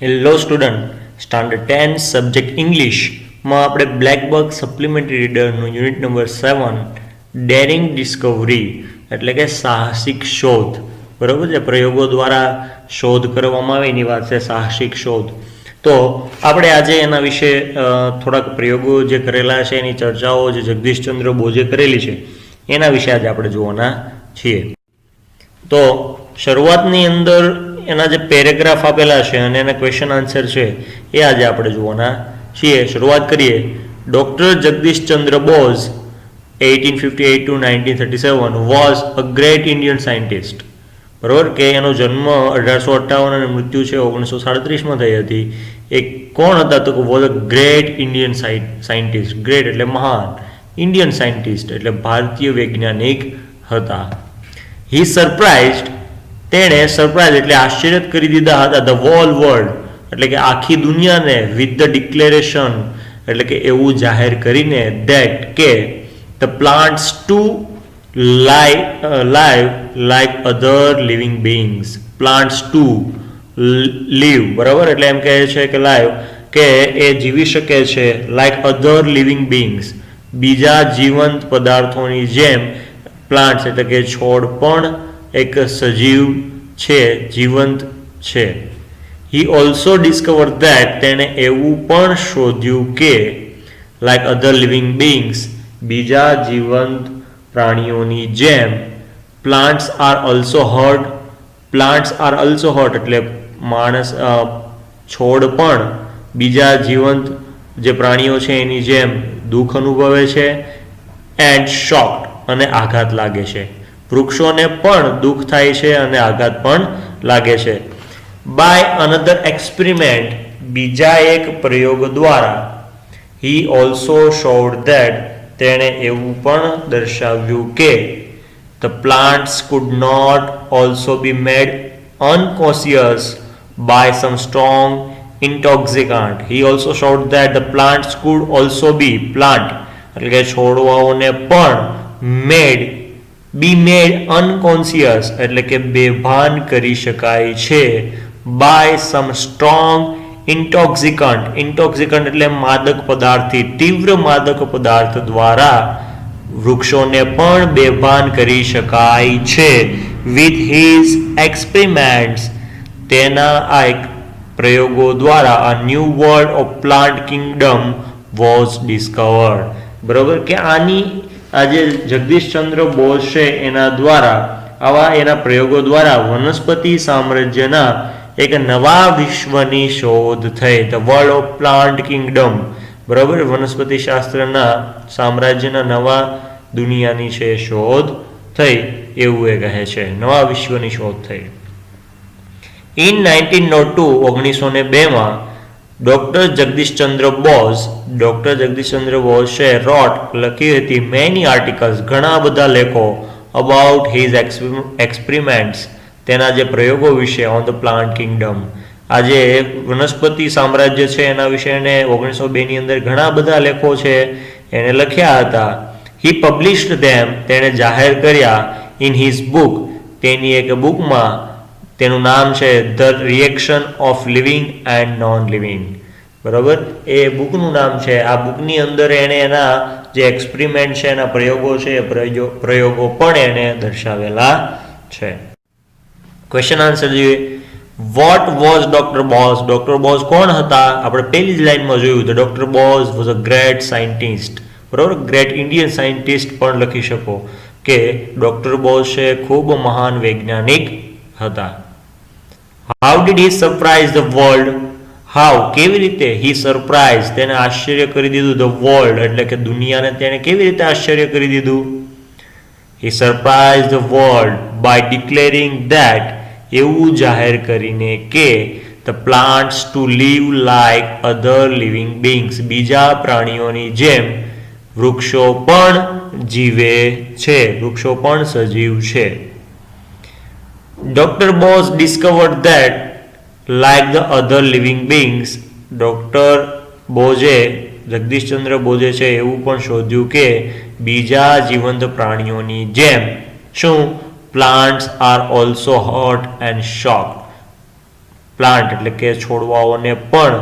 Hello student, standard 10 subject ઇંગ્લિશમાં આપણે black buck supplementary રીડરનું યુનિટ નંબર 7 ડેરિંગ ડિસ્કવરી એટલે કે સાહસિક શોધ, બરાબર છે. પ્રયોગો દ્વારા શોધ કરવામાં આવે એની વાત છે સાહસિક શોધ. તો આપણે આજે એના વિશે થોડાક પ્રયોગો જે કરેલા છે એની ચર્ચાઓ જે જગદીશચંદ્ર બોઝે કરેલી છે એના વિશે આજે આપણે જોવાના છીએ. તો શરૂઆતની અંદર એના જે પેરેગ્રાફ આપેલા છે અને એના ક્વેશ્ચન આન્સર છે એ આજે આપણે જોવાના છીએ. શરૂઆત કરીએ. Doctor Jagdish Chandra Bose 1858 to 1937 was a great Indian scientist. બરાબર કે એનો જન્મ 1858 અને મૃત્યુ છે 1937માં થઈ હતી. એ કોણ હતા તો was a great Indian scientist. Great એટલે મહાન, ઇન્ડિયન સાયન્ટિસ્ટ એટલે ભારતીય વૈજ્ઞાનિક હતા. હી સરપ્રાઇઝડ, તેણે સરપ્રાઇઝ એટલે આશ્ચર્યત કરી દીધા હતા ધ હોલ વર્લ્ડ એટલે કે આખી દુનિયાને વિથ ધ ડિક્લેરેશન એટલે કે એવું જાહેર કરીને ધેટ કે the plants to live like other living beings. Plants to live, બરાબર એટલે એમ કહે છે કે લાઈવ કે એ જીવી શકે છે લાઈક અધર લિવિંગ બીંગ્સ બીજા જીવંત પદાર્થોની જેમ. પ્લાન્ટ્સ એટલે કે છોડ પણ એક સજીવ છે, જીવંત છે. હી ઓલ્સો ડિસ્કવર ધેટ તેણે એવું પણ શોધ્યું કે લાઈક અધર લિવિંગ બીંગ્સ બીજા જીવંત પ્રાણીઓની જેમ plants are also hurt. Plants are also hurt એટલે છોડ પણ બીજા જીવંત જે પ્રાણીઓ છે એની જેમ દુઃખ અનુભવે છે. એન્ડ શોક્ડ અને આઘાત લાગે છે. વૃક્ષોને પણ દુઃખ થાય છે અને આઘાત પણ લાગે છે. બાય અનધર એક્સપેરિમેન્ટ બીજા એક પ્રયોગ દ્વારા. હી ઓલ્સો શોડ ધેટ તેણે એવું પણ દર્શાવ્યું કે the plants could not also be made unconscious by some strong intoxicant. He also showed that the plants could also be plant એટલે કે છોડવાઓને પણ બી મેડ અનકોન્શિયસ એટલે કે બેભાન કરી શકાય છે બાય સમ સ્ટ્રોંગ ઇન્ટોક્સિકન્ટ. ઇન્ટોક્સિકન્ટ એટલે માદક પદાર્થથી, તીવ્ર માદક પદાર્થ દ્વારા વૃક્ષોને પણ બેભાન કરી શકાય છે. વિથ હિઝ એક્સપેરિમેન્ટ્સ તેના આ પ્રયોગો દ્વારા a new world of plant Kingdom was discovered. બરોબર કે આની આજે જગદીશચંદ્ર બોઝ છે એના દ્વારા આવા એના પ્રયોગો દ્વારા વનસ્પતિ સામ્રાજ્યના એક નવા વિશ્વની શોધ થઈ. The world of plant Kingdom, બરાબર વનસ્પતિ શાસ્ત્રના સામ્રાજ્યના નવા દુનિયાની છે શોધ થઈ એવું એ કહે છે. નવા વિશ્વની શોધ થઈ. ઇન 1902 ડૉક્ટર જગદીશચંદ્ર બોઝ છે રોટ લખી હતી મેની આર્ટિકલ્સ ઘણા બધા લેખો અબાઉટ હિઝ એક્સપેરિમેન્ટ્સ તેના જે પ્રયોગો વિશે ઓન ધ પ્લાન્ટ કિંગડમ. આજે વનસ્પતિ સામ્રાજ્ય છે એના વિશે એને 1902ની અંદર ઘણા બધા લેખો છે એને લખ્યા હતા. હી પબ્લિશ્ડ ધેમ તેણે જાહેર કર્યા ઇન હિઝ બુક તેની એક બુકમાં. તેનું નામ છે the reaction of living and non living. બરાબર એ બુકનું નામ છે. આ બુકની અંદર એણે એના જે એક્સપેરિમેન્ટ છે એના પ્રયોગો છે એ પ્રયોગો પણ એને દર્શાવેલા છે. ક્વેશ્ચન આન્સર જોઈએ. What was doctor Bose? Doctor Bose કોણ હતા? આપણે પહેલી જ લાઈનમાં જોયું તો doctor Bose was a great scientist. બરાબર ગ્રેટ ઇન્ડિયન સાયન્ટિસ્ટ પણ લખી શકો કે ડોક્ટર બોઝ છે ખૂબ મહાન વૈજ્ઞાનિક હતા. How did he surprise the world? How કેવી રીતે? હી સરપ્રાઇઝ તેને આશ્ચર્ય કરી દીધું. ધ વર્લ્ડ એટલે કે દુનિયાને તેને કેવી રીતે આશ્ચર્ય કરી દીધું? He surprise the world by declaring that એવું જાહેર કરીને કે the plants to live like other living beings બીજા પ્રાણીઓની જેમ વૃક્ષો પણ જીવે છે, વૃક્ષો પણ સજીવ છે. Dr. Bose discovered that, like the other living beings, doctor બોઝે જગદીશચંદ્ર બોઝે છે એવું પણ શોધ્યું કે બીજા જીવંત પ્રાણીઓની જેમ શું plants are also hurt and shocked plant એટલે કે છોડવાઓને પણ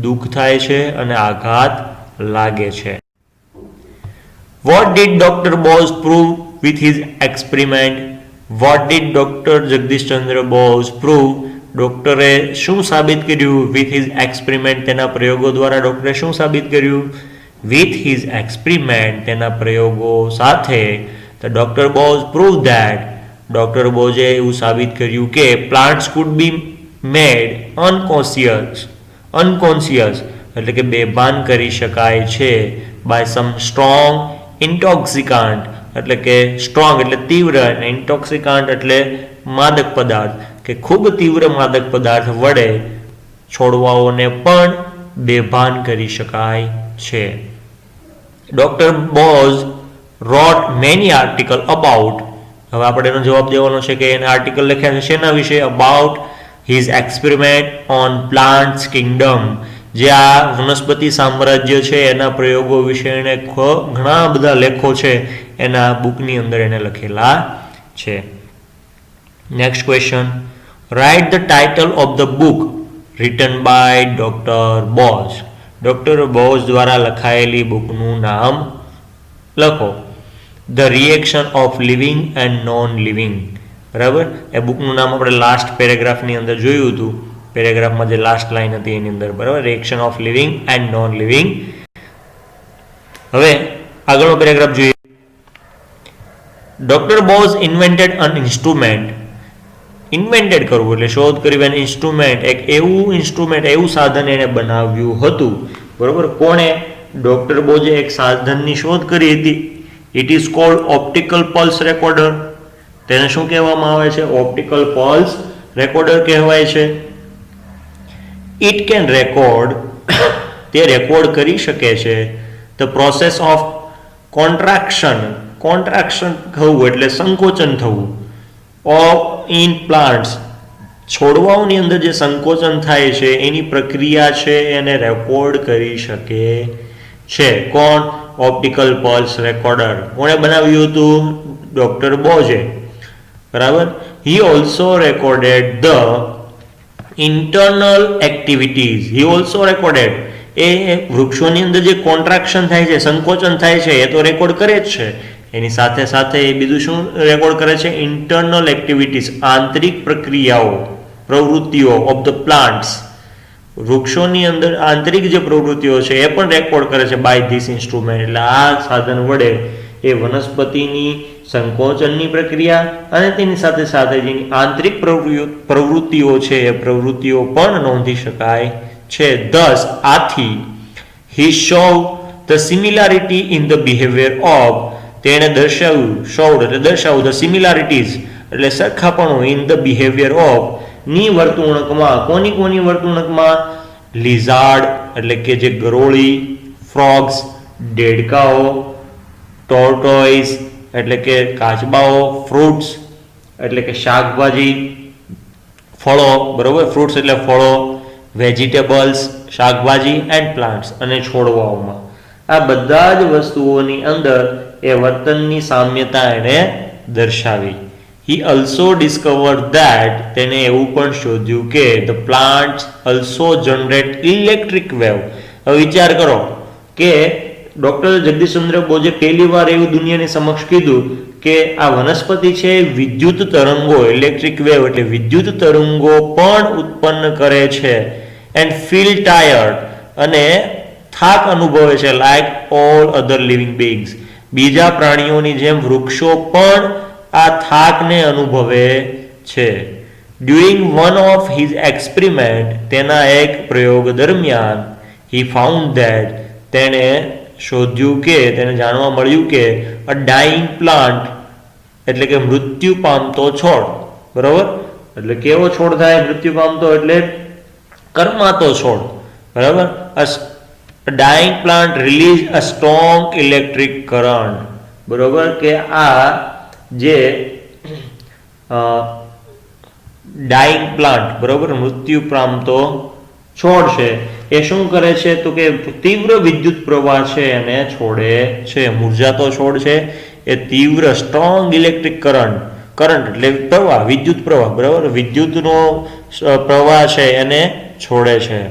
દુઃખ થાય છે અને આઘાત લાગે છે. What did Dr. Bose prove with his experiment? What did Dr. Jagdish Chandra Bose prove? ડોક્ટરે શું સાબિત કર્યું? With his experiment, તેના પ્રયોગો દ્વારા ડોક્ટરે શું સાબિત કર્યું? With his experiment, તેના પ્રયોગો સાથે તો doctor Bose prove that, doctor બોઝે એવું સાબિત કર્યું કે plants could be made unconscious એટલે કે બેભાન કરી શકાય છે by some strong intoxicant એટલે કે સ્ટ્રોંગ એટલે તીવ્ર અને ઇન્ટોક્સિકાન્ટ એટલે માદક પદાર્થ કે ખૂબ તીવ્ર માદક પદાર્થ વડે છોડવાઓને પણ બેભાન કરી શકાય છે. Doctor Bose wrote many article about, હવે આપણે એનો જવાબ દેવાનો છે કે એને આર્ટિકલ લખ્યા છે શેના વિશે? about his experiment on plants kingdom, જે આ વનસ્પતિ સામ્રાજ્ય છે એના પ્રયોગો વિશે એને ઘણા બધા લેખો છે એના બુકની અંદર એને લખેલા છે. Next question, write the title of the book written by doctor Bose. Doctor Bose દ્વારા લખાયેલી બુકનું નામ લખો. The reaction of living and non living. બરાબર, એ બુકનું નામ આપણે લાસ્ટ પેરેગ્રાફની અંદર જોયું હતું. પેરેગ્રાફમાં જે લાસ્ટ લાઈન હતી એની અંદર, બરાબર, reaction of living and non living. હવે આગળનો પેરેગ્રાફ જોઈએ. Doctor Bose invented an instrument. Invented કરવું એટલે શોધ કરવી, એન ઇન્સ્ટ્રુમેન્ટ એક એવું ઇન્સ્ટ્રુમેન્ટ એવું સાધન એને બનાવ્યું હતું. બરોબર, કોણે? ડોક્ટર બોઝે એક સાધનની શોધ કરી હતી. It is called optical pulse recorder. તેને શું કહેવામાં આવે છે? ઓપ્ટિકલ પલ્સ રેકોર્ડર કહેવાય છે. ઇટ કેન રેકોર્ડ, તે રેકોર્ડ કરી શકે છે the process of contraction. Contraction થવું એટલે સંકોચન થવું. ઓફ ઇન પ્લાન્ટ્સ, છોડવાઓની અંદર જે સંકોચન થાય છે એની પ્રક્રિયા છે એને રેકોર્ડ કરી શકે છે. કોણ? Optical pulse recorder. કોણે બનાવ્યું હતું? ડોક્ટર બોઝે. બરાબર. He also recorded the internal activities. He also recorded, એ વૃક્ષોની અંદર જે કોન્ટ્રાક્શન થાય છે, સંકોચન થાય છે, એ તો રેકોર્ડ કરે જ છે. એની સાથે સાથે એ બીજું શું રેકોર્ડ કરે છે? ઇન્ટરનલ એક્ટિવિટીઝ, આંતરિક પ્રક્રિયાઓ, પ્રવૃત્તિઓ ઓફ ધ પ્લાન્ટ્સ. વૃક્ષોની અંદર આંતરિક જે પ્રવૃત્તિઓ છે એ પણ રેકોર્ડ કરે છે બાય ધીસ ઇન્સ્ટ્રુમેન્ટ. એટલે આ સાધન વડે એ વનસ્પતિની સંકોચનની પ્રક્રિયા અને તેની સાથે સાથે જેની આંતરિક પ્રવૃત્તિઓ છે એ પ્રવૃત્તિઓ પણ નોંધી શકાય છે. thus, આથી he showed the similarity in the behavior of, તેણે દર્શાવ્યું, showed એટલે દર્શાવ્યું, the similarities એટલે સરખાપણું, in the behavior of ની વર્તણૂકમાં. કોની વર્તણૂકમાં? લિઝાર્ડ એટલે કે જે ગરોળી, ફ્રોગ્સ દેડકાઓ, ટોર્ટોઇઝ એટલે કે કાચબાઓ, ફ્રૂટ્સ એટલે કે શાકભાજી, ફળો, બરોબર, ફ્રૂટ્સ એટલે ફળો, વેજીટેબલ્સ શાકભાજી, એન્ડ પ્લાન્ટ્સ અને છોડવાઓમાં. આ બધા જ વસ્તુઓની અંદર એ વર્તનની સામ્યતા એણે દર્શાવી. He also discovered that, તેને એવું પણ શોધ્યું કે the plants also generate electric wave. હવે વિચાર કરો કે ડોક્ટર જગદીશચંદ્ર બોઝે પહેલી વાર એવું દુનિયાની સમક્ષ કીધું કે આ વનસ્પતિ છે વિદ્યુત તરંગો, ઇલેક્ટ્રિક વેવ એટલે વિદ્યુત તરંગો પણ ઉત્પન્ન કરે છે. એન્ડ ફીલ ટાયર્ડ, અને થાક અનુભવે છે, લાઈક ઓલ અધર લિવિંગ બીંગ્સ. બીજા પ્રાણીઓની જેમ વૃક્ષો પણ આ થાકને અનુભવે છે. During one of his experiment, તેના એક પ્રયોગ દરમિયાન, હી ફાઉન્ડ ધેટ, તેણે શોધ્યું કે તેને જાણવા મળ્યું કે અ ડાઇંગ પ્લાન્ટ એટલે કે મૃત્યુ પામતો છોડ, બરોબર, એટલે કેવો છોડ થાય? મૃત્યુ પામતો એટલે કરમાતો છોડ, બરાબર. A dying plant release a strong electric current, બરોબર, કે આ જે ડાઇંગ પ્લાન્ટ, બરોબર, મૃત્યુ પામતો છોડ છે એ શું કરે છે? તો કે તીવ્ર વિદ્યુત પ્રવાહ છે એને છોડે છે. મુરઝાતો છોડ છે એ તીવ્ર સ્ટ્રોંગ ઇલેક્ટ્રિક કરંટ, કરંટ એટલે પ્રવાહ, વિદ્યુત પ્રવાહ, બરાબર, વિદ્યુતનો પ્રવાહ છે એને છોડે છે.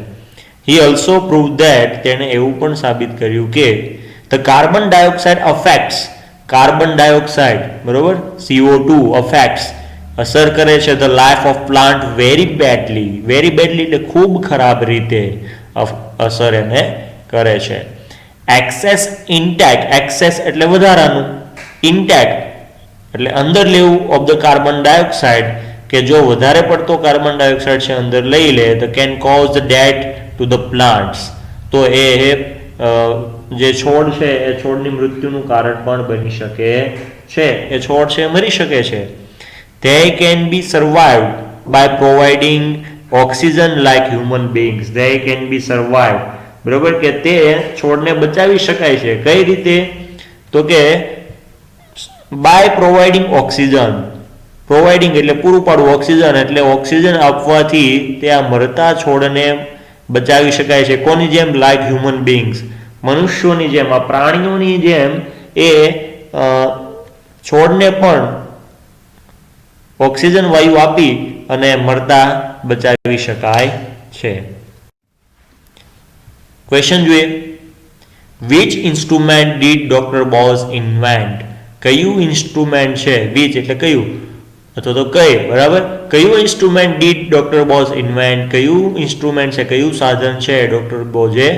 હી ઓલ્સો પ્રૂવ ધેટ, તેણે એવું પણ સાબિત કર્યું કે the carbon dioxide affects, carbon dioxide, બરોબર, CO2 અફેક્ટ્સ, અસર કરે છે the life of plant very badly એટલે ખૂબ ખરાબ રીતે અસર એને કરે છે. એક્સેસ ઇન્ટેક, એક્સેસ એટલે વધારાનું, ઇન્ટેક એટલે અંદર લેવું ઓફ ધ કાર્બન ડાયોક્સાઇડ, કે જો વધારે પડતો કાર્બન ડાયોક્સાઇડ છે અંદર લઈ લે તો can cause the death to the plants, તો એ જે છોડ છે એ છોડની મૃત્યુનું કારણ પણ બની શકે છે, એ છોડ છે મરી શકે છે. They can be survived by providing oxygen like human beings. They can be survived, બરોબર, કે તે છોડને બચાવી શકાય છે. કઈ રીતે? તો કે બાય પ્રોવાઇડિંગ ઓક્સિજન, પ્રોવાઇડિંગ એટલે પૂરું પાડવું, ઓક્સિજન એટલે ઓક્સિજન આપવાથી તે આ મરતા છોડને બચાવી શકાય છે. કોની જેમ? લાઈક હ્યુમન બીંગ્સ, મનુષ્યોની જેમ, આ પ્રાણીઓની જેમ એ છોડને પણ ઓક્સિજન વાયુ આપી અને મરતા બચાવી શકાય છે. ક્વેશ્ચન જોઈએ. Which instrument did doctor Bose invent? કયું ઇન્સ્ટ્રુમેન્ટ છે? વિચ એટલે કયું અથવા તો કઈ, બરાબર, કયું instrument did doctor Bose invent? કયું ઇન્સ્ટ્રુમેન્ટ છે, કયું સાધન છે ડોક્ટર બોઝે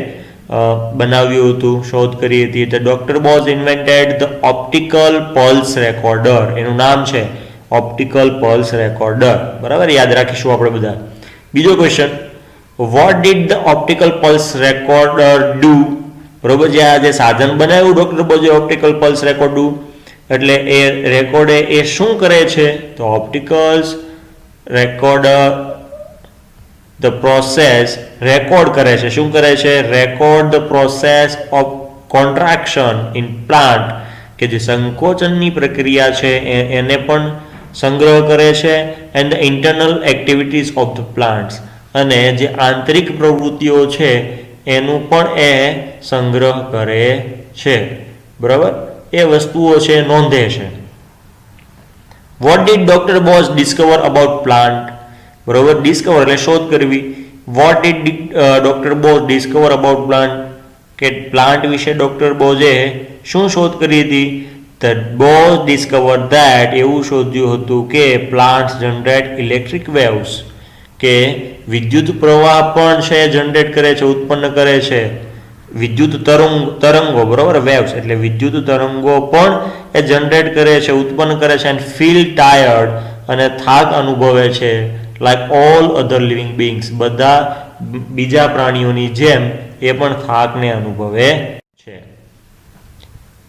બનાવ્યું હતું, શોધ કરી હતી? તો doctor Bose invented the optical pulse recorder, એનું નામ છે ઓપ્ટિકલ પલ્સ રેકોર્ડર, બરાબર, યાદ રાખીશું આપણે બધા. બીજો question, what did the optical pulse recorder do? બરોબર, જે સાધન બનાવ્યું ડોક્ટર બોઝે ઓપ્ટિકલ પલ્સ રેકોર્ડ, એટલે એ રેકોર્ડે એ શું કરે છે? તો opticals recorder the process, record કરે છે. શું કરે છે? Record the process of contraction in plant, કે જે સંકોચનની પ્રક્રિયા છે એને પણ સંગ્રહ કરે છે. And the internal activities of the plants, અને જે આંતરિક પ્રવૃત્તિઓ છે એનું પણ એ સંગ્રહ કરે છે, બરાબર, એ વસ્તુઓ છે નોંધે છે. What did doctor Bose discover about plant? બરોબર, ડિસ્કવર એટલે શોધ કરવી. What did doctor Bose discover about plant? કે પ્લાન્ટ વિશે ડોક્ટર બોઝે શું શોધ કરી હતી? ધ બોઝ ડિસ્કવર ધેટ, એવું શોધ્યું હતું કે પ્લાન્ટ્સ જનરેટ ઇલેક્ટ્રિક વેવ્સ, કે વિદ્યુત પ્રવાહ પણ છે જનરેટ કરે છે, ઉત્પન્ન કરે છે, વિદ્યુત તરંગો, બરોબર, વેવ્સ એટલે વિદ્યુત તરંગો પણ એ જનરેટ કરે છે, ઉત્પન્ન કરે છે. એન્ડ ફીલ ટાયર્ડ, અને થાક અનુભવે છે, લાઈક ઓલ અધર લિવિંગ બીંગ્સ, બધા બીજા પ્રાણીઓની જેમ એ પણ થાકને અનુભવે છે.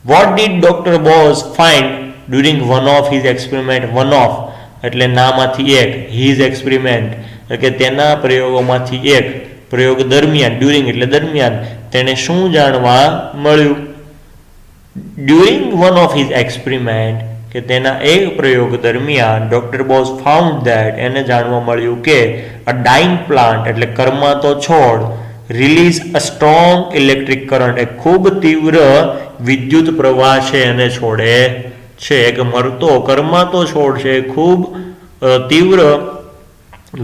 What did doctor Bose find during one of his experiment? One of એટલે નામાંથી એક, હિઝ એક્સપેરિમેન્ટ એટલે કે તેના પ્રયોગોમાંથી એક, પ્રયોગ દરમિયાન, ડ્યુરિંગ એટલે દરમિયાન, તેને શું જાણવા મળ્યું? During one of his experiment, કે તેના એક પ્રયોગ દરમિયાન ડોક્ટર બોઝ ફાઉન્ડ ધેટ, એને જાણવા મળ્યું કે અ ડાઇંગ પ્લાન્ટ એટલે કરમાતો છોડ release a strong electric current, એ ખૂબ તીવ્ર વિદ્યુત પ્રવાહ છે એને છોડે છે. એક મરતો કરમાતો છોડ છે, ખૂબ તીવ્ર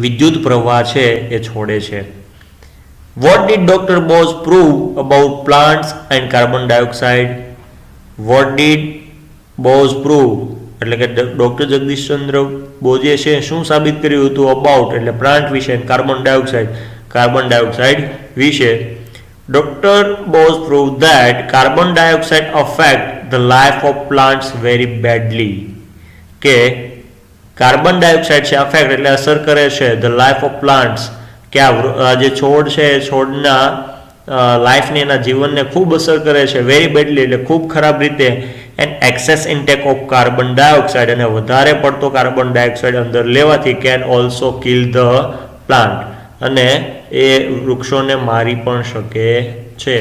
વિદ્યુત પ્રવાહ છે એ છોડે છે. What did doctor Bose prove about plants and carbon dioxide? What did Bose prove એટલે કે ડોક્ટર જગદીશચંદ્ર બોઝે છે શું સાબિત કર્યું હતું? અબાઉટ એટલે પ્લાન્ટ વિશે, કાર્બન ડાયોક્સાઇડ વિશે. Doctor Bose prove that carbon dioxide affect the life of plants very badly, કે કાર્બન ડાયોક્સાઇડ છે અફેક્ટ એટલે અસર કરે છે ધ લાઈફ ઓફ પ્લાન્ટ્સ, કે આ જે છોડ છે એ છોડના લાઈફને, એના જીવનને ખૂબ અસર કરે છે. વેરી બેડલી એટલે ખૂબ ખરાબ રીતે. And excess intake of carbon dioxide, અને વધારે પડતો કાર્બન ડાયોક્સાઇડ અંદર લેવાથી can also kill the plant, અને એ વૃક્ષોને મારી પણ શકે છે.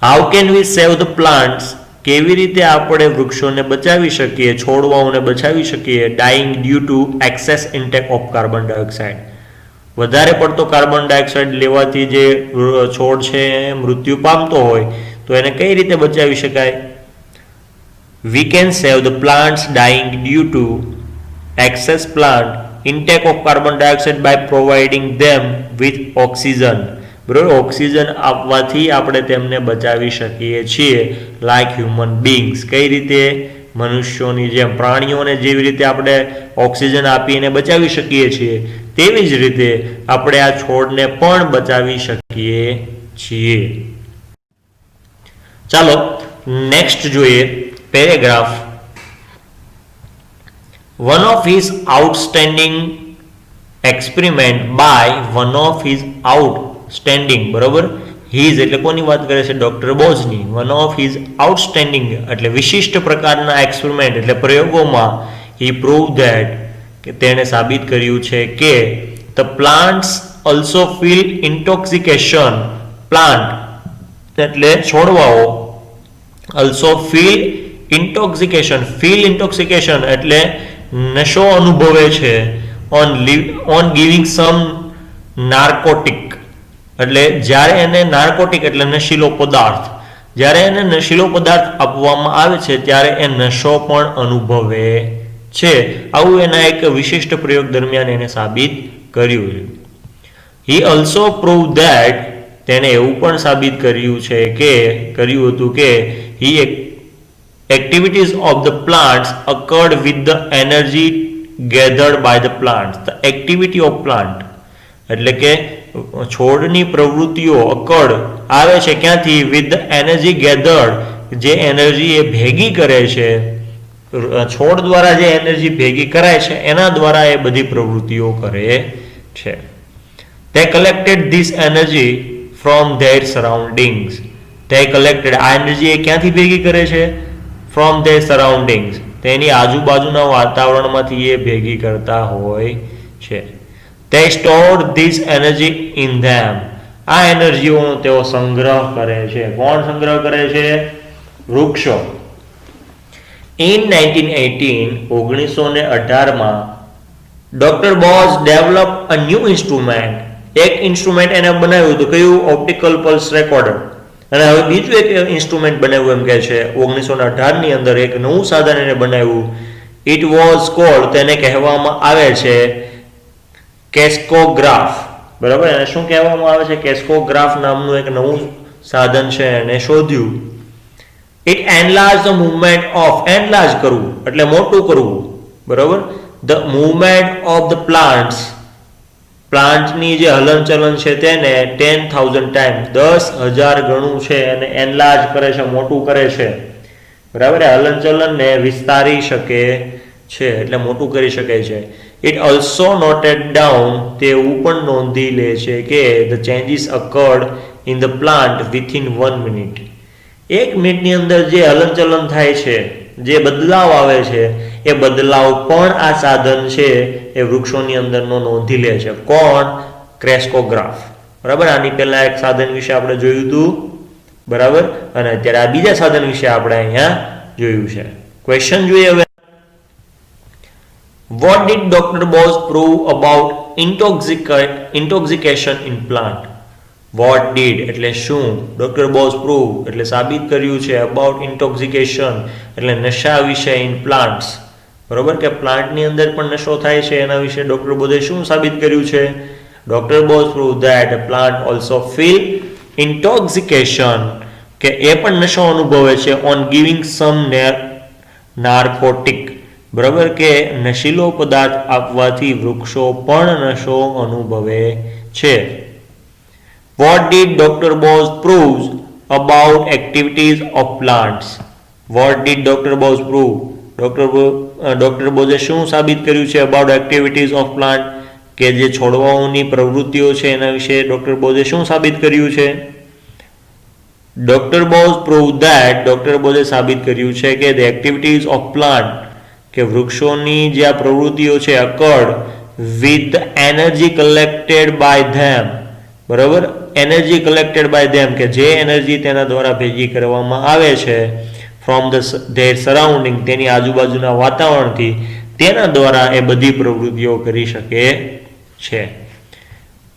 How can we save the plants? કેવી રીતે આપણે વૃક્ષોને બચાવી શકીએ, છોડવાઓને બચાવી શકીએ? Dying due to excess intake of carbon dioxide, વધારે પડતો કાર્બન ડાયોક્સાઇડ લેવાથી જે છોડ છે મૃત્યુ પામતો હોય તો એને કઈ રીતે બચાવી શકાય? We can save the plants dying due to excess plant intake of carbon dioxide by providing them with oxygen. બરોબર, ઓક્સિજન આપવાથી આપણે તેમને બચાવી શકીએ છીએ, લાઈક હ્યુમન બીંગ્સ. કઈ રીતે? મનુષ્યોની જેમ, પ્રાણીઓને જેવી રીતે આપણે ઓક્સિજન આપીને બચાવી શકીએ છીએ તેવી જ રીતે આપણે આ છોડને પણ બચાવી શકીએ છીએ. ચાલો નેક્સ્ટ જોઈએ paragraph. One of his outstanding experiment by one of his outstanding, બરોબર, હિઝ એટલે કોની વાત કરે છે? ડોક્ટર બોઝની. વન ઓફ હિઝ આઉટસ્ટેન્ડિંગ એટલે વિશિષ્ટ પ્રકારના એક્સપેરિમેન્ટ એટલે પ્રયોગોમાં હી પ્રૂવ ધેટ કે તેણે સાબિત કર્યું છે કે the plants also feel intoxication. Plant એટલે છોડવાઓ ઓલ્સો ફીલ ઇન્ટોક્સિકેશન એટલે નશો અનુભવે છે ઓન ગિવિંગ સમ નાર્કોટિક એટલે જ્યારે એને નાર્કોટિક એટલે નશીલો પદાર્થ, જ્યારે એને નશીલો પદાર્થ આપવામાં આવે છે ત્યારે એ નશો પણ અનુભવે છે. આવું એના એક વિશિષ્ટ પ્રયોગ દરમિયાન એને સાબિત કર્યું છે. હી ઓલ્સો પ્રૂવ ધેટ તેણે એવું પણ સાબિત કર્યું હતું કે હી activities of the plants occurred with the energy gathered by the plants. The activity of plant એટલે કે છોડની પ્રવૃત્તિઓ occurred આવે છે ક્યાંથી? with the energy gathered, જે એનર્જી એ ભેગી કરે છે, છોડ દ્વારા જે એનર્જી ભેગી કરાય છે એના દ્વારા એ બધી પ્રવૃત્તિઓ કરે છે. They collected this energy from their surroundings. They collected, આ એનર્જી એ ક્યાંથી ભેગી કરે છે? From their surroundings, તેની આજુબાજુના વાતાવરણમાંથી એ ભેગી કરતા હોય છે. They stored this energy in them. આ એનર્જીઓનો તેઓ સંગ્રહ કરે છે. કોણ સંગ્રહ કરે છે? વૃક્ષો. In 1918 માં doctor Bose develop a new instrument. એક ઇન્સ્ટ્રુમેન્ટ એને બનાવ્યું હતું. કયું? Optical pulse recorder. અને હવે બીજું એક ઇન્સ્ટ્રુમેન્ટ બનાવ્યું એમ કે છે 1918 ની અંદર એક નવું સાધન એને બનાવ્યું. ઇટ વોઝ કોલ્ડ, તેને કહેવામાં આવે છે કેસ્કોગ્રાફ. બરાબર, એને શું કહેવામાં આવે છે? કેસ્કોગ્રાફ નામનું એક નવું સાધન છે એને શોધ્યું. It enlarge the movement of, enlarge કરવું એટલે મોટું કરવું, બરાબર, the movement of the plants, પ્લાન્ટની જે હલનચલન છે તેને 10,000 ટાઈમ, 10,000 ગણું છે એને એનલાર્જ કરે છે, મોટું કરે છે, બરાબર. હલનચલનને વિસ્તારી શકે છે એટલે મોટું કરી શકે છે. ઇટ ઓલ્સો નોટેડ ડાઉન, તે એવું પણ નોંધી લે છે કે the changes અકર્ડ in the plant within 1 minute. 1 મિનિટની અંદર જે હલનચલન થાય છે, જે બદલાવ આવે છે એ બદલાવ પણ આ સાધન છે એ વૃક્ષોની અંદરનો નોંધી લે છે. કોણ? ક્રેસ્કોગ્રાફ. બરાબર, આની પહેલા એક સાધન વિશે આપણે જોયું હતું, બરાબર, અને અત્યારે આ બીજા સાધન વિશે આપણે અહીંયા જોયું છે. ક્વેશ્ચન જોઈએ હવે. What did Dr. Bose prove about intoxication in plant? What did એટલે શું? ડોક્ટર બોઝ પ્રૂવ એટલે સાબિત કર્યું છે, અબાઉટ ઇન્ટોક્સિકેશન એટલે નશા વિશે, ઇન પ્લાન્ટ્સ, બરોબર, કે પ્લાન્ટની અંદર પણ નશો થાય છે એના વિશે ડોક્ટર બોઝે શું સાબિત કર્યું છે? Doctor Bose prove that plant also feel intoxication, કે એ પણ નશો અનુભવે છે ઓન ગિવિંગ સમ નાર્કોટિક, બરાબર, કે નશીલો પદાર્થ આપવાથી વૃક્ષો પણ નશો અનુભવે છે. What did Dr. Bose prove about activities of plants? What did Dr. Bose prove? Doctor બોઝે શું સાબિત કર્યું છે about activities of plant, કે જે છોડવાઓની પ્રવૃત્તિઓ છે એના વિશે ડોક્ટર બોઝે શું સાબિત કર્યું છે? Doctor Bose prove that, doctor બોઝે સાબિત કર્યું છે કે the activities of plant, કે વૃક્ષોની જે આ પ્રવૃત્તિઓ છે occurred with the energy collected by them, બરાબર, એનર્જી કલેક્ટેડ બાય ધેમ, કે જે એનર્જી તેના દ્વારા ભેગી કરવામાં આવે છે ફ્રોમ ધેર સરાઉન્ડિંગ, તેની આજુબાજુના વાતાવરણથી, તેના દ્વારા એ બધી પ્રવૃત્તિઓ કરી શકે છે.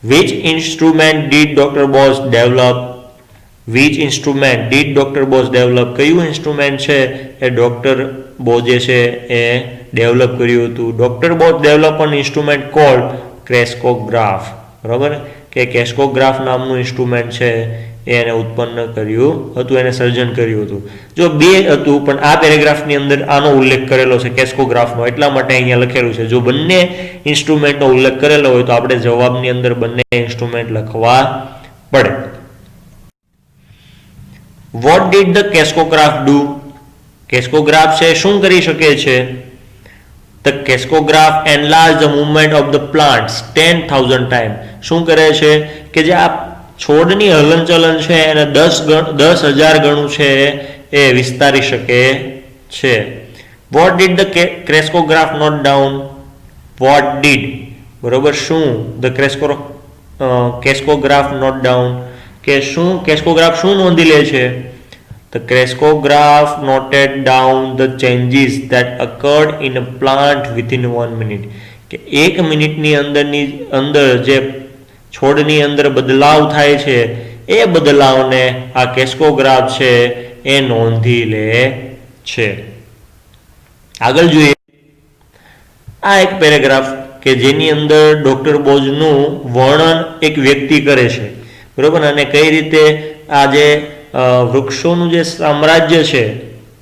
Which instrument did doctor Bose develop? Which instrument did doctor Bose develop? કયું ઇન્સ્ટ્રુમેન્ટ છે એ એ ડૉક્ટર બોજે છે એ ડેવલપ કર્યું હતું. Doctor Bose develop an instrument called crescograph. બરાબર, કે કેસ્કોગ્રાફ નામનું ઇન્સ્ટ્રુમેન્ટ છે એને ઉત્પન્ન કર્યું હતું, એને સર્જન કર્યું હતું. જો બે હતું પણ આ પેરેગ્રાફની અંદર આનો ઉલ્લેખ કરેલો છે કેસ્કોગ્રાફનો, એટલા માટે અહીંયા લખેલું છે. જો બંને ઇન્સ્ટ્રુમેન્ટનો ઉલ્લેખ કરેલો હોય તો આપણે જવાબની અંદર બંને ઇન્સ્ટ્રુમેન્ટ લખવા પડે. What did the crescograph do? Crescograph છે શું કરી શકે છે? The crescograph enlarge the movement of the plants 10,000 time. શું કરે છે કે જે આ છોડની હલનચલન છે એને 10,000 ગણું છે એ વિસ્તારી શકે છે. What did the crescograph note down? What did, બરોબર, શું ધ કેસ્કોગ્રાફ નોટ ડાઉન, કે શું કેસ્કોગ્રાફ શું નોંધી લે છે? The Crescograph noted down the changes that occurred in a plant within 1 minute. કે 1 મિનિટની અંદર જે છોડની અંદર બદલાવ થાય છે એ બદલાવને આ કેસ્કોગ્રાફ છે એ નોંધી લે છે. આગળ જોઈએ આ એક પેરેગ્રાફ કે જેની અંદર ડોક્ટર બોઝનું વર્ણન એક વ્યક્તિ કરે છે, બરોબર, અને કઈ રીતે આ જે વૃક્ષોનું જે સામ્રાજ્ય છે,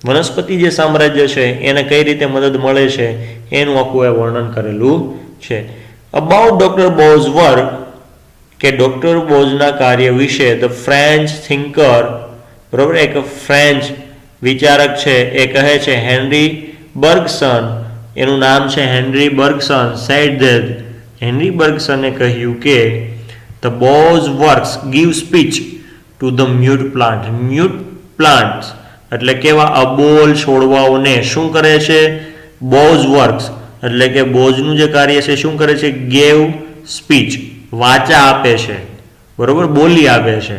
વનસ્પતિ જે સામ્રાજ્ય છે એને કઈ રીતે મદદ મળે છે એનું આખું એ વર્ણન કરેલું છે. અબાઉટ ડોક્ટર બોઝ વર્ક, કે ડોક્ટર બોઝના કાર્ય વિશે ધ ફ્રેન્ચ થિંકર, બરોબર, એક ફ્રેન્ચ વિચારક છે એ કહે છે હેનરી બર્ગસન, એનું નામ છે henry Bergson, said that, henry બર્ગસને કહ્યું કે the Bose works give speech two the mute plant. Mute plant એટલે કેવા અબોલ છોડવાઓને શું કરે છે? બોઝ વર્ક્સ એટલે કે બોઝનું જે કાર્ય છે શું કરે છે? ગેવ સ્પીચ, વાચા આપે છે, બરોબર, બોલી આપે છે.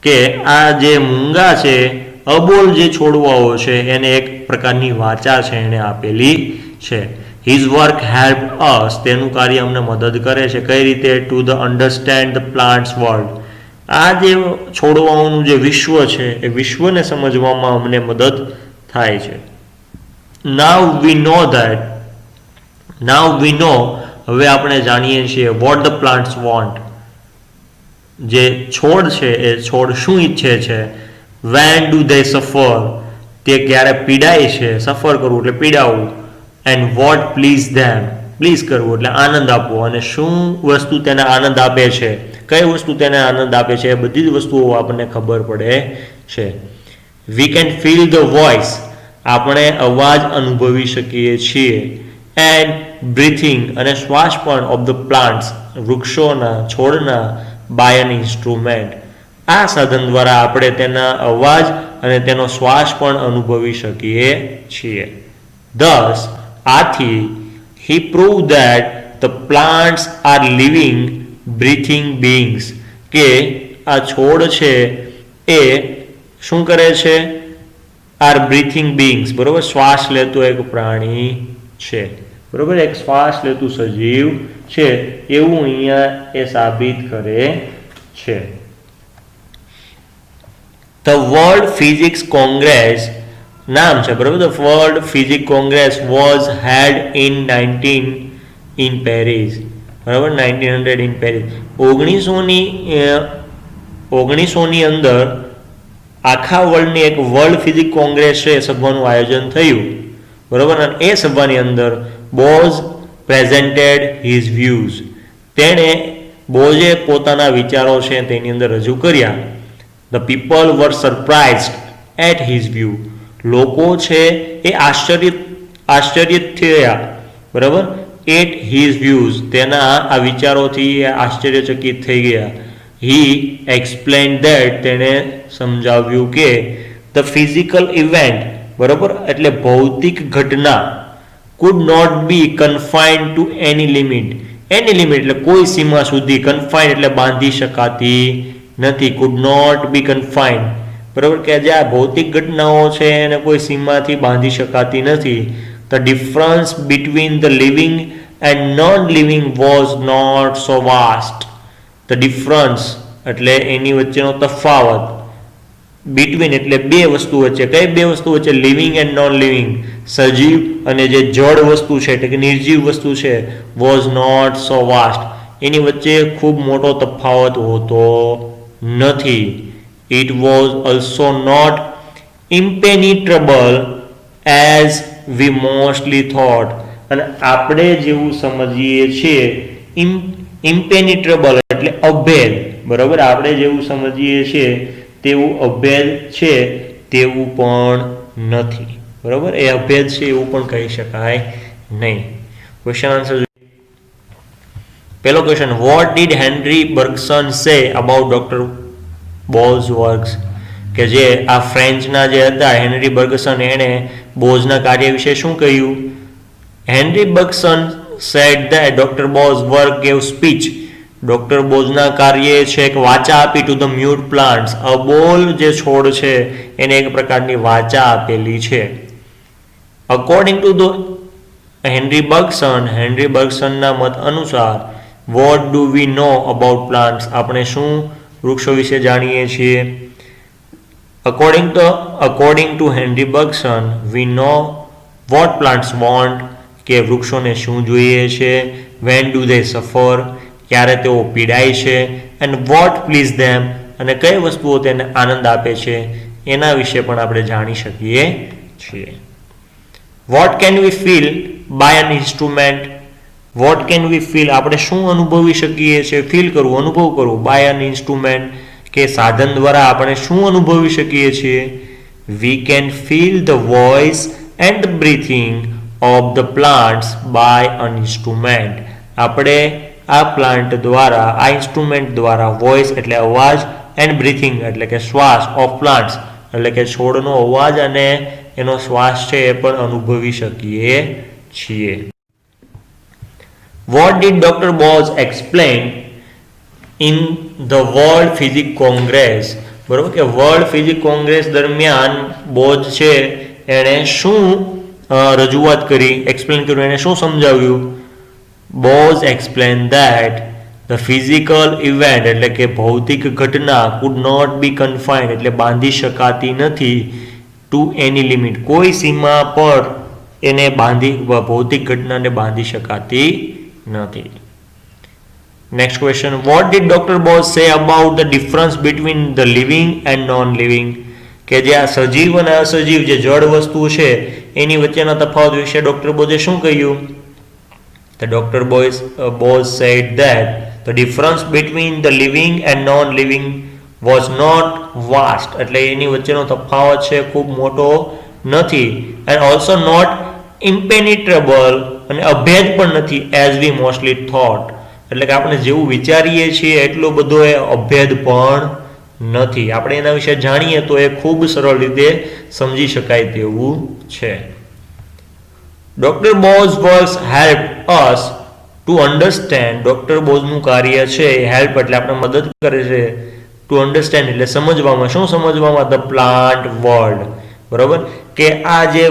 કે આ જે મૂંગા છે, અબોલ જે છોડવાઓ છે એને એક પ્રકારની વાચા છે એને આપેલી છે. હિઝ વર્ક હેલ્પ અસ, તેનું કાર્ય અમને મદદ કરે છે. કઈ રીતે? To the understand the plants world, આ જે છોડવાઓનું જે વિશ્વ છે એ વિશ્વને સમજવામાં અમને મદદ થાય છે. નાવ વી નો, હવે આપણે જાણીએ છીએ વોટ ધ પ્લાન્ટ્સ વોન્ટ, જે છોડ છે એ છોડ શું ઈચ્છે છે. વેન ડુ ધે સફર, તે ક્યારે પીડાય છે, સફર કરવું એટલે પીડાવવું. And what please them, please કરવું એટલે આનંદ આપવો, અને શું વસ્તુ તેને આનંદ આપે છે, કઈ વસ્તુ તેને આનંદ આપે છે, એ બધી જ વસ્તુઓ આપણને ખબર પડે છે. વી કેન ફીલ ધ વોઇસ, આપણે અવાજ અનુભવી શકીએ છીએ. એન્ડ બ્રીથિંગ, અને શ્વાસ પણ ઓફ ધ પ્લાન્ટ્સ, વૃક્ષોના, છોડના, બાય એન ઇન્સ્ટ્રુમેન્ટ, આ સાધન દ્વારા આપણે તેના અવાજ અને તેનો શ્વાસ પણ અનુભવી શકીએ છીએ. Thus, આથી he proved that the plants are living breathing beings, કે આ છોડ છે એ શું કરે છે? આર બ્રીથિંગ beings, બરોબર, શ્વાસ લેતો એક પ્રાણી છે, બરોબર, એક શ્વાસ લેતું સજીવ છે એવું અહીંયા એ સાબિત કરે છે. ધ વર્લ્ડ ફિઝિક્સ કોંગ્રેસ નામ છે, બરોબર, the world physics Congress was held in 19 in Paris, બરાબર, 1900 ઇન પેરિસ. 1900ની અંદર આખા વર્લ્ડની એક વર્લ્ડ ફિઝિક્સ કોંગ્રેસ છે સભાનું આયોજન થયું, બરોબર, અને એ સભાની અંદર બોઝ પ્રેઝન્ટેડ હિઝ વ્યૂઝ, તેણે બોઝે પોતાના વિચારો છે તેની અંદર રજૂ કર્યા. The people were surprised at his view, લોકો છે એ આશ્ચર્ય થયા, બરાબર, એટ હિઝ વ્યૂઝ, તેના આ વિચારોથી આશ્ચર્યચકિત થઈ ગયા. હી એક્સપ્લેન્ડ ધેટ, તેણે સમજાવ્યું કે ધ ફિઝિકલ ઇવેન્ટ, બરાબર, એટલે ભૌતિક ઘટના, could not be confined to any limit, any limit એટલે કોઈ સીમા સુધી, કન્ફાઇન્ડ એટલે બાંધી શકાતી નથી, કુડ નોટ બી કન્ફાઇન્ડ, બરાબર, કે જે આ ભૌતિક ઘટનાઓ છે એને કોઈ સીમાથી બાંધી શકાતી નથી. The difference between the living and non living was not so vast, the difference એટલે એની વચ્ચેનો તફાવત, બિટવીન એટલે બે વસ્તુ વચ્ચે. કઈ બે વસ્તુ વચ્ચે? લિવિંગ એન્ડ નોન લિવિંગ, સજીવ અને જે જળ વસ્તુ છે એટલે કે નિર્જીવ વસ્તુ છે, વોઝ નોટ સો વાસ્ટ, એની વચ્ચે ખૂબ મોટો તફાવત હોતો નથી. It was also not impenetrable as we mostly thought, અને આપણે જેવું સમજીએ છીએ ઇમ્પેનિટ્રેબલ એટલે અભેદ, બરાબર, આપણે જેવું સમજીએ છીએ તેવું અભેદ છે તેવું પણ નથી, બરાબર, એ અભેદ છે એવું પણ કહી શકાય નહીં. Question answer. પહેલો question, what did Henri Bergson say about doctor Bose works, કે જે આ ફ્રેન્ચના જે હતા હેનરી બર્ગસન, એણે બોઝના કાર્ય વિશે શું કહ્યું? Henri Bergson said that doctor Bose work gave speech, doctor બોઝના કાર્યએ છે એક વાચા આપી ટુ ધ મ્યુટ પ્લાન્ટ્સ, અબોલ જે છોડ છે એને એક પ્રકારની વાચા આપેલી છે. અકોર્ડિંગ ટુ ધ હેનરી બર્ગસનના મત અનુસાર, what do we know about plants, આપણે શું વૃક્ષો વિશે જાણીએ છીએ? According to Henri Bergson, we know what plants want, કે વૃક્ષોને શું જોઈએ છે, વેન ડુ ધે સફર, ક્યારે તેઓ પીડાય છે, એન્ડ વોટ પ્લીઝ ધેમ, અને કઈ વસ્તુઓ તેને આનંદ આપે છે, એના વિશે પણ આપણે જાણી શકીએ છીએ. What can we feel by an instrument, what can we feel, આપણે શું અનુભવી શકીએ છીએ? ફીલ કરવું, અનુભવ કરવું. બાય એન ઇન્સ્ટ્રુમેન્ટ, કે સાધન દ્વારા આપણે શું અનુભવી શકીએ છીએ? We can feel the voice and breathing of the plants by an instrument, આપણે આ પ્લાન્ટ દ્વારા, આ ઇન્સ્ટ્રુમેન્ટ દ્વારા, વોઇસ એટલે અવાજ, એન્ડ બ્રીથિંગ એટલે કે શ્વાસ, ઓફ પ્લાન્ટ્સ એટલે કે છોડનો અવાજ અને એનો શ્વાસ છે એ પણ અનુભવી શકીએ છીએ. What did doctor Bose explain in the world physique Congress, બરોબર, કે વર્લ્ડ ફિઝિક કોંગ્રેસ દરમિયાન બોઝ છે એણે શું રજૂઆત કરી, એક્સપ્લેન કર્યું, એને શું સમજાવ્યું? Bose explain that the physical event એટલે કે ભૌતિક ઘટના કુડ નોટ બી કન્ફાઇન્ડ એટલે બાંધી શકાતી નથી ટુ એની લિમિટ, કોઈ સીમા પર એને ભૌતિક ઘટનાને બાંધી શકાતી નથી. Next question, what did doctor Bose say about the difference between the living and non living, કે જે આ સજીવ અને અસજીવ જે જળ વસ્તુ છે એની વચ્ચેના તફાવત વિશે ડોક્ટર બોઝે શું કહ્યું? The Dr. Bose said that the difference between the living and non-living was not vast, એટલે એની વચ્ચેનો તફાવત છે ખૂબ મોટો નથી, and also not impenetrable, અને અભેદ પણ નથી, as we mostly thought, એટલે કે આપણે જેવું વિચારીએ છીએ એટલો બધો એ અભેદ પણ નથી. આપણે એના વિશે જાણીએ તો એ ખૂબ સરળ રીતે સમજી શકાય તેવું છે. Doctor Bose works help us to understand, doctor બોઝનું કાર્ય છે હેલ્પ એટલે આપણે મદદ કરે છે, ટુ અન્ડરસ્ટેન્ડ એટલે સમજવામાં. શું સમજવામાં? ધ પ્લાન્ટ વર્લ્ડ, બરોબર, કે આ જે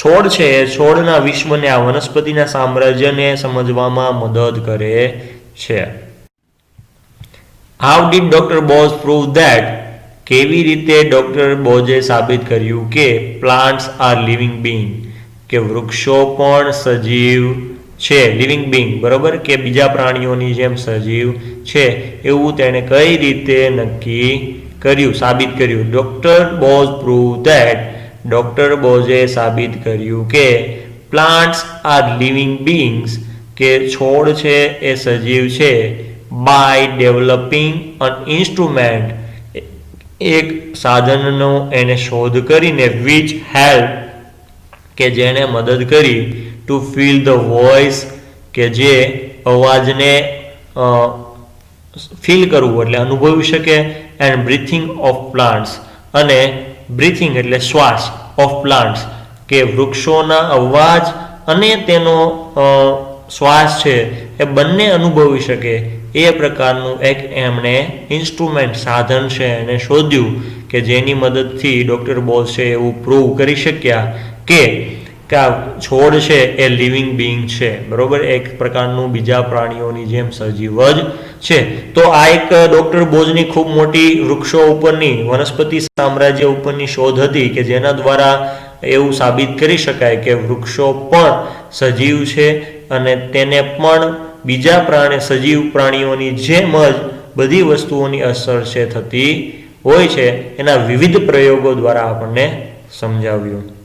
છોડ છે એ છોડના વિશ્વને, આ વનસ્પતિના સામ્રાજ્યને સમજવામાં મદદ કરે છે. How did doctor Bose prove that, કેવી રીતે ડોક્ટર બોઝે સાબિત કર્યું કે પ્લાન્ટ્સ આર લિવિંગ બીંગ, કે વૃક્ષો પણ સજીવ છે, લિવિંગ બીંગ, બરોબર, કે બીજા પ્રાણીઓની જેમ સજીવ છે, એવું તેણે કઈ રીતે નક્કી કર્યું, સાબિત કર્યું? Doctor Bose prove that, doctor બોઝે સાબિત કર્યું કે પ્લાન્ટ્સ આર લિવિંગ બીંગ્સ, કે છોડ છે એ સજીવ છે, બાય ડેવલપિંગ અન ઇન્સ્ટ્રુમેન્ટ, એક સાધનનો એને શોધ કરીને, વિચ હેલ્પ, કે જેને મદદ કરી, ટુ ફીલ ધ વોઇસ, કે જે અવાજને ફીલ કરવું એટલે અનુભવી શકે, એન્ડ બ્રીથિંગ ઓફ પ્લાન્ટ્સ, અને બ્રીથિંગ એટલે શ્વાસ, ઓફ પ્લાન્ટ્સ, કે વૃક્ષોના અવાજ અને તેનો શ્વાસ છે એ બંને અનુભવી શકે એ પ્રકારનું એક એમણે ઇન્સ્ટ્રુમેન્ટ, સાધન છે એને શોધ્યું, કે જેની મદદથી ડોક્ટર બોઝ છે એવું પ્રૂવ કરી શક્યા કે કે આ છોડ છે એ લિવિંગ બિંગ છે, બરોબર, એક પ્રકારનું બીજા પ્રાણીઓની જેમ સજીવ જ છે. તો આ એક ડોક્ટર બોઝની ખૂબ મોટી વૃક્ષો ઉપરની, વનસ્પતિ સામ્રાજ્ય ઉપરની શોધ હતી કે જેના દ્વારા એવું સાબિત કરી શકાય કે વૃક્ષો પણ સજીવ છે અને તેને પણ બીજા સજીવ પ્રાણીઓની જેમ જ બધી વસ્તુઓની અસર છે થતી હોય છે. એના વિવિધ પ્રયોગો દ્વારા આપણને સમજાવ્યું.